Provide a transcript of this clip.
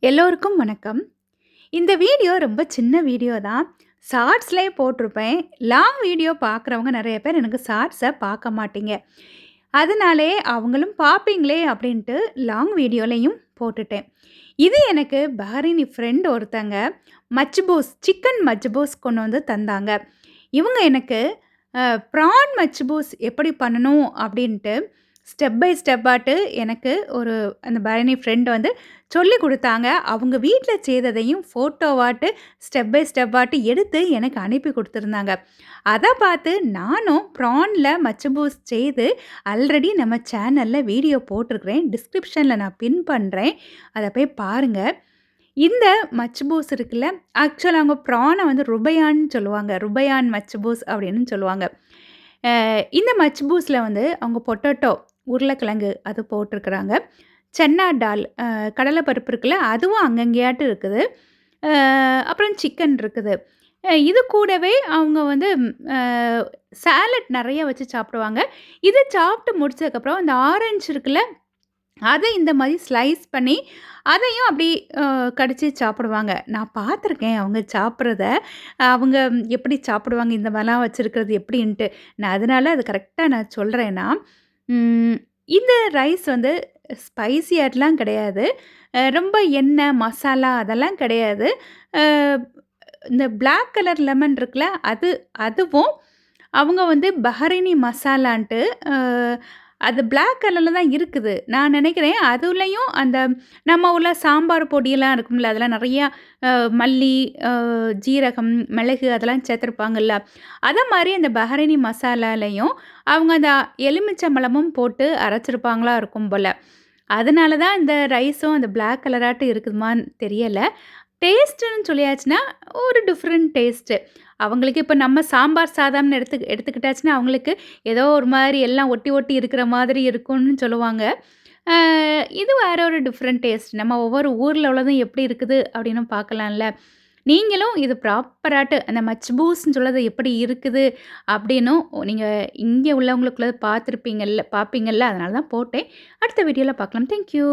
எல்லோருக்கும் வணக்கம். இந்த வீடியோ ரொம்ப சின்ன வீடியோ தான். ஷார்ட்ஸ்லயே போட்டிருப்பேன். லாங் வீடியோ பார்க்குறவங்க நெறைய பேர் எனக்கு ஷார்ட்ஸ பார்க்க மாட்டீங்க. அதனாலே அவங்களும் பார்ப்பீங்களே அப்படின்ட்டு லாங் வீடியோலயும் போட்டுட்டேன். இது எனக்கு பஹ்ரைனி ஃப்ரெண்ட் ஒருத்தங்க மச்பூஸ் சிக்கன் மச்பூஸ் கொண்டு வந்து தந்தாங்க. இவங்க எனக்கு ப்ரான் மச்பூஸ் எப்படி பண்ணணும் அப்படின்ட்டு ஸ்டெப் பை ஸ்டெப்பாட்டு எனக்கு அந்த பஹ்ரைனி ஃப்ரெண்ட் வந்து சொல்லிக் குடுத்தாங்க. அவங்க வீட்ல செய்ததையும் ஃபோட்டோவாட்டு ஸ்டெப் பை ஸ்டெப்பாட்டு எடுத்து எனக்கு அனுப்பி குடுத்துருந்தாங்க. அத பார்த்து நானும் ப்ரான்ல மச்சபூஸ் செய்து ஆல்ரெடி நம்ம சேனல்ல வீடியோ போட்டிருக்கிறேன். டிஸ்கிரிப்ஷன்ல நான் பின் பண்றேன். அத போய் பாருங்க. இந்த மச்பூஸ் இருக்குல்ல, ஆக்சுவலா அவங்க ப்ரான வந்து ருபையான்னு சொல்லுவாங்க. ருபையான் மச்பூஸ் அப்படின்னு சொல்லுவாங்க. இந்த மச்பூஸ்ல வந்து அவங்க பொட்டேட்டோ, உருளைக்கிழங்கு அது போட்டிருக்கிறாங்க. சன்னா டால் கடலை பருப்பு இருக்குல்ல, அதுவும் அங்கங்கேயாட்டு இருக்குது. அப்புறம் சிக்கன் இருக்குது. இது கூடவே அவங்க வந்து அ சாலட் நெறைய வச்சு சாப்பிடுவாங்க. இது சாப்பிட்டு முடிச்சதுக்கப்புறம் இந்த ஆரஞ்சு இருக்குல்ல, அத இந்த மாரி ஸ்லைஸ் பண்ணி, அதையும் அப்படி கடிச்சு சாப்பிடுவாங்க. நான் பார்த்துருக்கேன் அவங்க சாப்பிட்றத. அவங்க எப்படி சாப்பிடுவாங்க, இந்த மாரிலாம் வச்சிருக்கிறது எப்படின்ட்டு. நான் அதனால அது கரெக்ட்டா நான் சொல்றேன்னா, ம் இந்த ரைஸ் வந்து ஸ்பைசியாட்லாம் கிடையாது. ரொம்ப எண்ணெய், மசாலா அதெல்லாம் கிடையாது. அ இந்த பிளாக் கலர் லெமன் இருக்குல்ல, அதுவும் அவங்க வந்து பஹ்ரைனி மசாலான்ட்டு அ அது பிளாக் கலர்ல தான் இருக்குது. நான் நினைக்கிறேன், அதுலயும் அந்த நம்ம ஊர்ல சாம்பார் பொடியெல்லாம் இருக்கும்ல, அதெல்லாம் நெறையா அ மல்லி, ஜீரகம், மிளகு அதெல்லாம் சேர்த்துருப்பாங்கல்ல. அத மாரி அந்த பஹ்ரைனி மசாலாலயும் அவங்க அந்த எலுமிச்சம்பழமும் போட்டு அரைச்சிருப்பாங்களா இருக்கும் போல. அதனால தான் இந்த ரைஸும் அந்த பிளாக் கலராட்டு இருக்குதுமான்னு தெரியல. டேஸ்ட்டுன்னு சொல்லியாச்சுன்னா, ஒரு டிஃப்ரெண்ட் டேஸ்ட்டு. அவங்களுக்கு இப்ப நம்ம சாம்பார் சாதம்னு எடுத்துக்கிட்டாச்சுன்னா, அவங்களுக்கு ஏதோ ஒரு மாரி எல்லாம் ஒட்டி ஒட்டி இருக்கிற மாதிரி இருக்கும்னு சொல்லுவாங்க. அ இது வேற ஒரு டிஃப்ரெண்ட் டேஸ்ட். நம்ம ஒவ்வொரு ஊர்ல உள்ளதும் எப்படி இருக்குது அப்படின்னு பார்க்கலாம்ல. நீங்களும் இது ப்ராப்பராட்டு அந்த மச்பூஸ்ன்னு சொல்லது எப்படி இருக்குது அப்படின்னும் நீங்க இங்க உள்ளவங்களுக்குள்ளது பார்ப்பீங்கல்ல. அதனால தான் போட்டேன். அடுத்த வீடியோல பார்க்கலாம். Thank you.